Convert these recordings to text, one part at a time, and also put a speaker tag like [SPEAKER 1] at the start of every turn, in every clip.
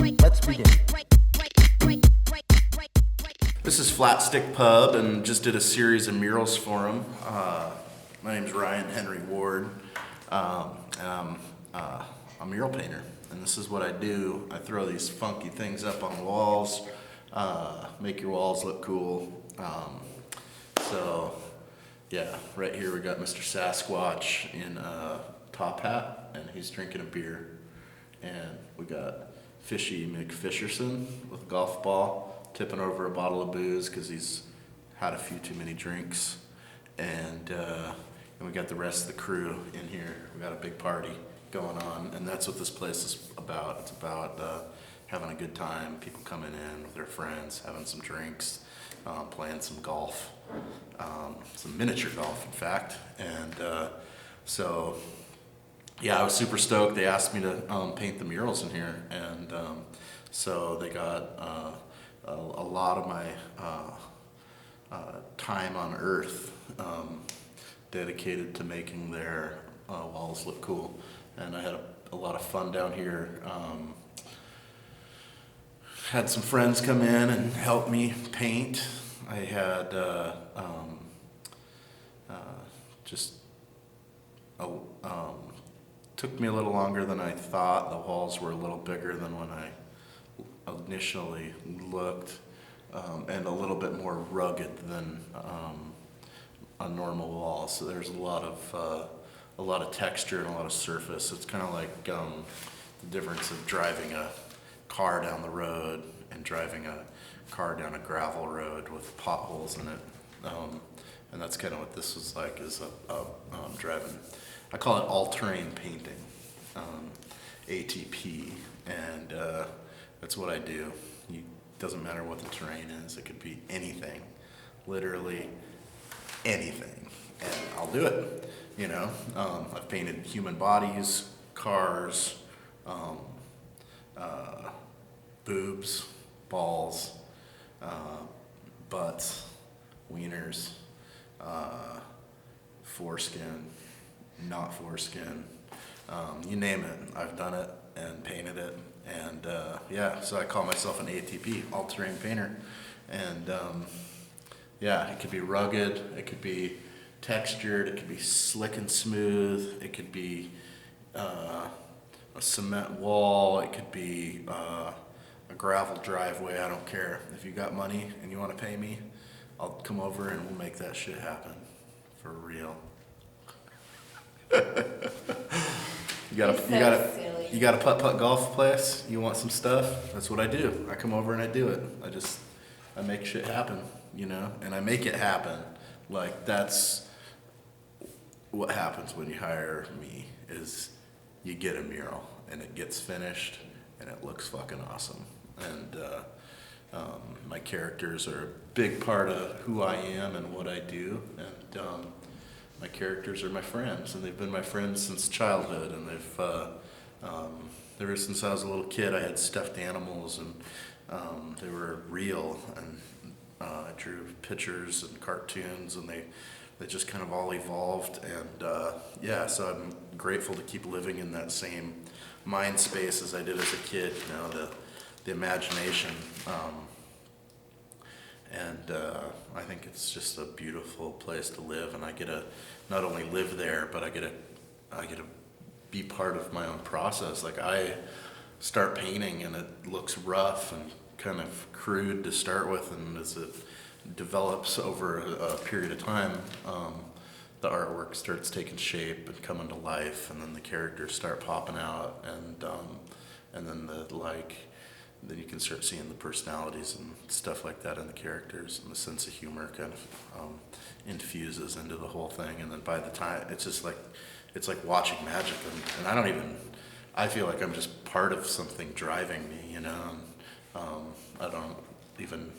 [SPEAKER 1] Let's begin.
[SPEAKER 2] This is Flatstick Pub, and just did a series of murals for them. My name's Ryan Henry Ward, and I'm a mural painter. And this is what I do. I throw these funky things up on walls, make your walls look cool. So, yeah, right here we got Mr. Sasquatch in a top hat, and he's drinking a beer. And we got Fishy McFisherson with a golf ball, tipping over a bottle of booze because he's had a few too many drinks. And we got the rest of the crew in here. We got a big party going on, and that's what this place is about. It's about having a good time, people coming in with their friends, having some drinks, playing some golf, some miniature golf, in fact. And so, yeah, I was super stoked. They asked me to paint the murals in here, and so they got a lot of my time on Earth dedicated to making their walls look cool. And I had a lot of fun down here. Had some friends come in and help me paint. I had took me a little longer than I thought. The walls were a little bigger than when I initially looked, and a little bit more rugged than a normal wall. So there's a lot of texture and a lot of surface. It's kind of like the difference of driving a car down the road and driving a car down a gravel road with potholes in it. And that's kind of what this was like, is driving. I call it all-terrain painting, ATP, and that's what I do. It doesn't matter what the terrain is. It could be anything, literally anything, and I'll do it. You know, I've painted human bodies, cars, boobs, balls, butts, wieners, foreskin, not foreskin, you name it. I've done it and painted it, and yeah, so I call myself an ATP, all-terrain painter. And yeah, it could be rugged, it could be textured, it could be slick and smooth, it could be a cement wall, it could be a gravel driveway. I don't care. If you got money and you want to pay me, I'll come over and we'll make that shit happen for real. You got a putt-putt golf place? You want some stuff? That's what I do. I come over and I do it. I make shit happen, you know, and I make it happen. Like, that's what happens when you hire me, is you get a mural and it gets finished and it looks fucking awesome. And my characters are a big part of who I am and what I do. And my characters are my friends, and they've been my friends since childhood. And ever since I was a little kid, I had stuffed animals, and they were real. And I drew pictures and cartoons, and they just kind of all evolved. And yeah, so I'm grateful to keep living in that same mind space as I did as a kid. You know, the imagination. And I think it's just a beautiful place to live, and I get to not only live there, but I get to be part of my own process. Like, I start painting and it looks rough and kind of crude to start with, and as it develops over a period of time, the artwork starts taking shape and coming to life, and then the characters start popping out, and then then you can start seeing the personalities and stuff like that in the characters, and the sense of humor kind of infuses into the whole thing. And then by the time, it's like watching magic, and I feel like I'm just part of something driving me, you know. And I don't even,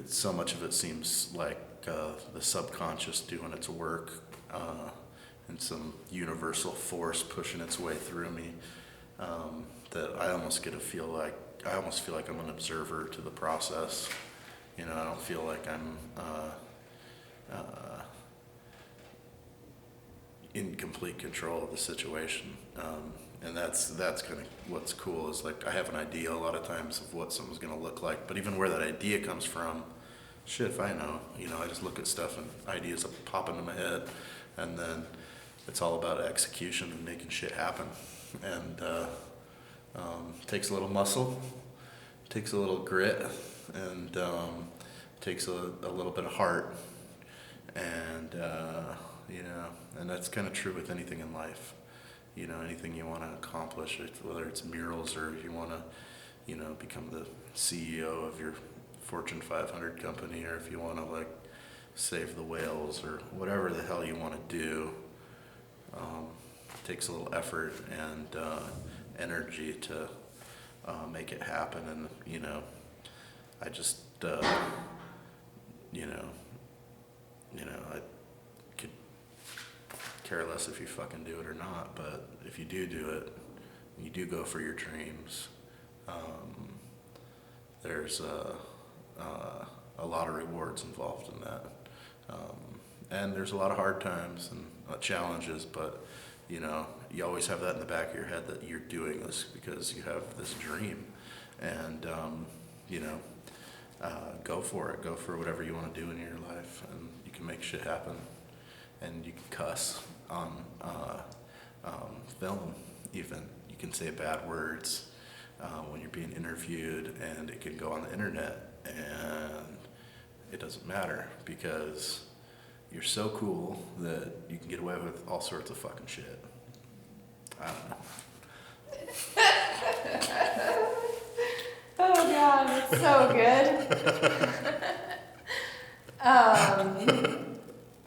[SPEAKER 2] so much of it seems like the subconscious doing its work, and some universal force pushing its way through me, that I almost feel like I'm an observer to the process. You know, I don't feel like I'm in complete control of the situation. and that's kind of what's cool is like I have an idea a lot of times of what something's gonna look like, but even where that idea comes from, shit, if I know, I just look at stuff and ideas pop into my head, and then it's all about execution and making shit happen, and takes a little muscle, takes a little grit, and takes a little bit of heart, and and that's kind of true with anything in life. Anything you want to accomplish, whether it's murals or if you want to, become the CEO of your Fortune 500 company, or if you want to like save the whales or whatever the hell you want to do, it takes a little effort and energy to make it happen. And I just I could care less if you fucking do it or not, but if you do it, and you do go for your dreams, there's a lot of rewards involved in that. And there's a lot of hard times and challenges, but you always have that in the back of your head that you're doing this because you have this dream, and go for it. Go for whatever you want to do in your life, and you can make shit happen. And you can cuss on film, even. You can say bad words when you're being interviewed, and it can go on the internet, and it doesn't matter because you're so cool that you can get away with all sorts of fucking shit. I don't know.
[SPEAKER 1] Oh God, that's so good.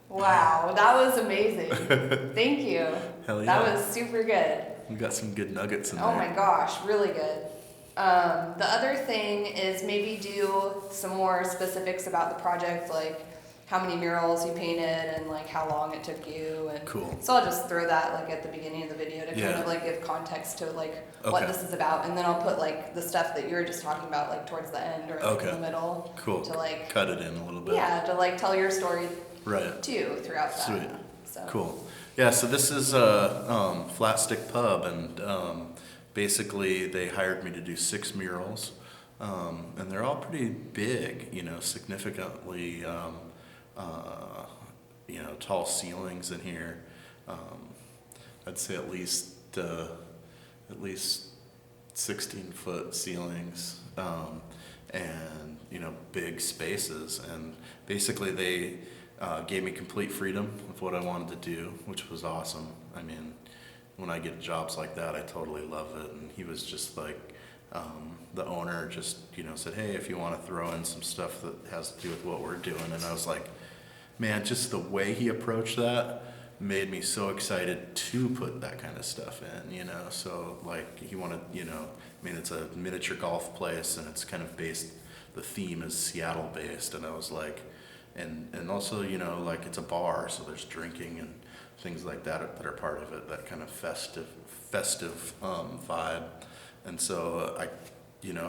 [SPEAKER 1] Wow, that was amazing. Thank you.
[SPEAKER 2] Hell yeah.
[SPEAKER 1] That was super good.
[SPEAKER 2] You got some good nuggets in there.
[SPEAKER 1] Oh my gosh, really good. The other thing is maybe do some more specifics about the project, like how many murals you painted and like how long it took you. And
[SPEAKER 2] cool.
[SPEAKER 1] So I'll just throw that like at the beginning of the video to kind of like give context to like what this is about, and then I'll put like the stuff that you were just talking about like towards the end or like in the middle.
[SPEAKER 2] Cool.
[SPEAKER 1] To like
[SPEAKER 2] cut it in a little bit.
[SPEAKER 1] Yeah, to like tell your story.
[SPEAKER 2] Right.
[SPEAKER 1] Too throughout that.
[SPEAKER 2] Sweet.
[SPEAKER 1] So.
[SPEAKER 2] Cool. Yeah. So this is a Flatstick pub, and basically they hired me to do 6 murals, and they're all pretty big. Significantly. Tall ceilings in here. I'd say at least 16-foot ceilings, and big spaces. And basically they gave me complete freedom of what I wanted to do, which was awesome. I mean, when I get jobs like that, I totally love it. And he was just like, the owner just said, hey, if you want to throw in some stuff that has to do with what we're doing. And I was like, man, just the way he approached that made me so excited to put that kind of stuff in, So like he wanted, it's a miniature golf place, and it's kind of based, the theme is Seattle based. And I was like, and also, like it's a bar, so there's drinking and things like that that are part of it, that kind of festive vibe. And so I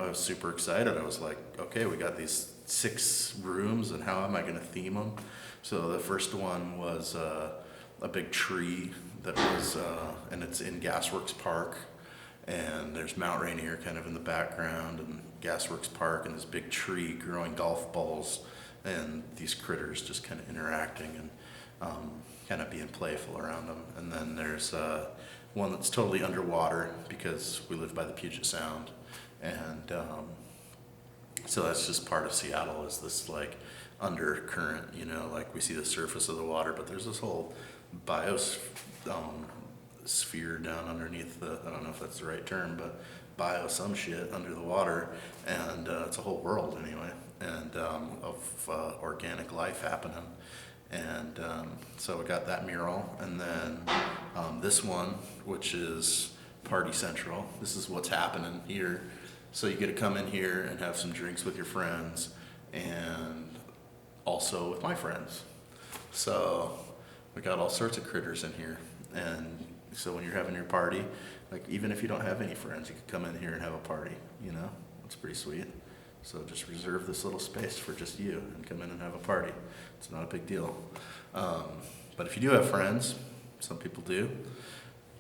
[SPEAKER 2] was super excited. I was like, okay, we got these 6 rooms, and how am I going to theme them? So the first one was a big tree that was, and it's in Gasworks Park, and there's Mount Rainier kind of in the background, and Gasworks Park, and this big tree growing golf balls, and these critters just kind of interacting and kind of being playful around them. And then there's one that's totally underwater because we live by the Puget Sound, and so that's just part of Seattle, is this like undercurrent, like we see the surface of the water, but there's this whole biosphere down underneath I don't know if that's the right term, but some shit under the water, and it's a whole world anyway, and of organic life happening. And so we got that mural, and then this one, which is Party Central. This is what's happening here. So you get to come in here and have some drinks with your friends, and also with my friends. So we got all sorts of critters in here. And so when you're having your party, like even if you don't have any friends, you can come in here and have a party, It's pretty sweet. So just reserve this little space for just you and come in and have a party. It's not a big deal. But if you do have friends, some people do,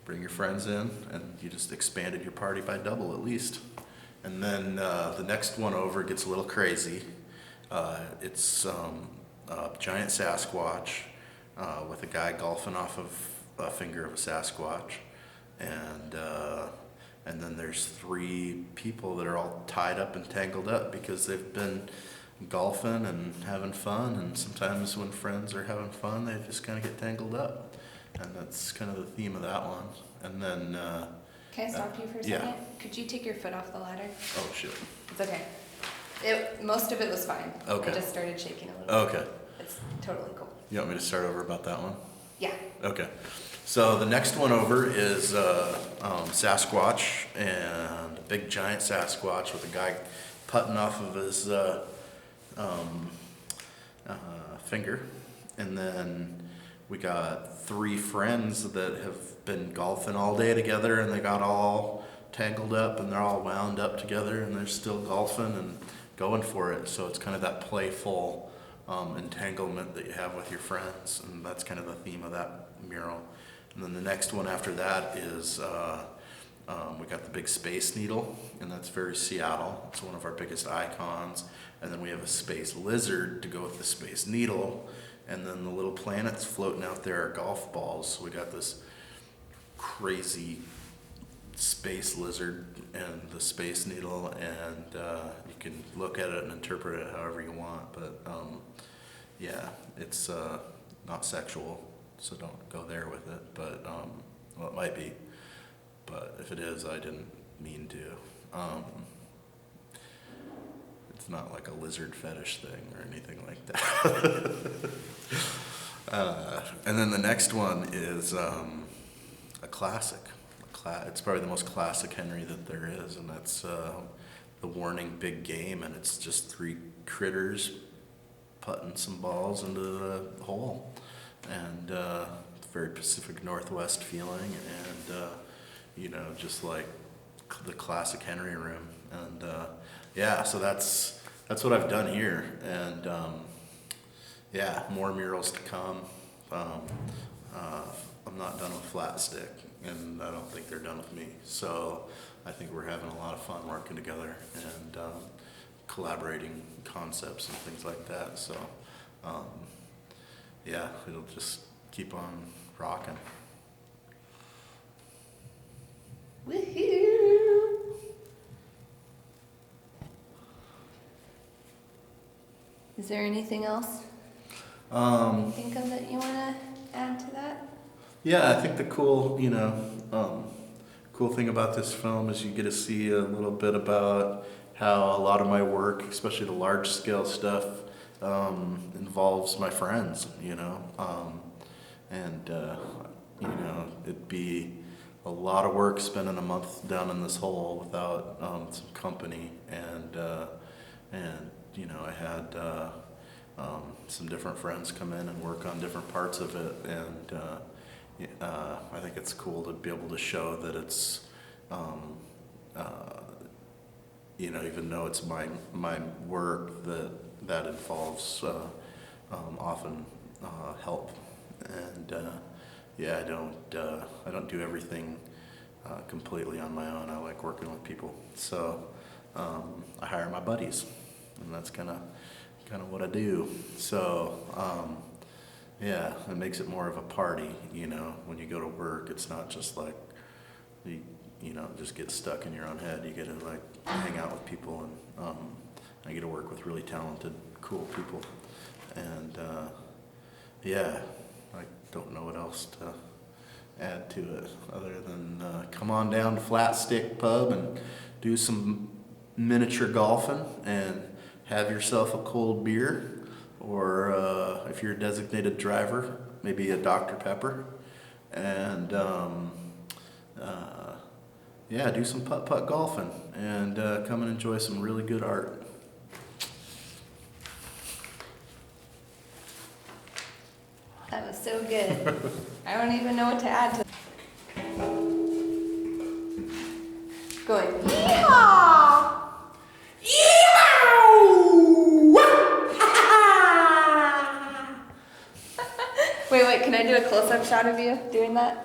[SPEAKER 2] bring your friends in, and you just expanded your party by double at least. And then the next one over gets a little crazy. It's a giant Sasquatch with a guy golfing off of a finger of a Sasquatch, and then there's 3 people that are all tied up and tangled up because they've been golfing and having fun, and sometimes when friends are having fun, they just kind of get tangled up, and that's kind of the theme of that one. And then
[SPEAKER 1] Can I stop you for a
[SPEAKER 2] yeah.
[SPEAKER 1] second? Could you take your foot off the ladder?
[SPEAKER 2] Oh shit.
[SPEAKER 1] It's okay. Most of it was fine.
[SPEAKER 2] Okay.
[SPEAKER 1] It just started shaking a little
[SPEAKER 2] Okay.
[SPEAKER 1] bit. It's totally cool.
[SPEAKER 2] You want me to start over about that one?
[SPEAKER 1] Yeah.
[SPEAKER 2] Okay. So the next one over is Sasquatch, and a big giant Sasquatch with a guy putting off of his finger. And then we got 3 friends that have been golfing all day together, and they got all tangled up, and they're all wound up together, and they're still golfing and going for it. So it's kind of that playful entanglement that you have with your friends, and that's kind of the theme of that mural. And then the next one after that is we got the big space needle, and that's very Seattle. It's one of our biggest icons. And then we have a space lizard to go with the space needle, and then the little planets floating out there are golf balls. So we got this crazy space lizard and the space needle, and you can look at it and interpret it however you want, but yeah, it's not sexual, so don't go there with it, but well, it might be, but if it is, I didn't mean to. It's not like a lizard fetish thing or anything like that. And then the next one is a classic. It's probably the most classic Henry that there is, and that's the Warning Big Game, and it's just 3 critters putting some balls into the hole, and it's very Pacific Northwest feeling, and you know, just like the classic Henry room, and yeah, so that's what I've done here, and yeah, more murals to come. I'm not done with Flatstick, and I don't think they're done with me. So I think we're having a lot of fun working together and collaborating concepts and things like that. So yeah, it'll just keep on rocking.
[SPEAKER 1] Woohoo! Is there anything else you think of that you want to add to that?
[SPEAKER 2] Yeah, I think the cool thing about this film is you get to see a little bit about how a lot of my work, especially the large scale stuff, involves my friends, and it'd be a lot of work spending a month down in this hole without some company, and I had some different friends come in and work on different parts of it, and I think it's cool to be able to show that it's even though it's my work, that involves often help, and yeah, I don't do everything completely on my own. I like working with people, so I hire my buddies, and that's kind of what I do. So yeah, it makes it more of a party. When you go to work, it's not just like you just get stuck in your own head. You get to like hang out with people, and I get to work with really talented, cool people, and yeah, I don't know what else to add to it other than come on down to Flatstick Pub and do some miniature golfing and have yourself a cold beer, or if you're a designated driver, maybe a Dr. Pepper, and yeah, do some putt-putt golfing, and come and enjoy some really good art.
[SPEAKER 1] That was so good. I don't even know what to add to. Going, yeehaw! Wait, can I do a close-up shot of you doing that?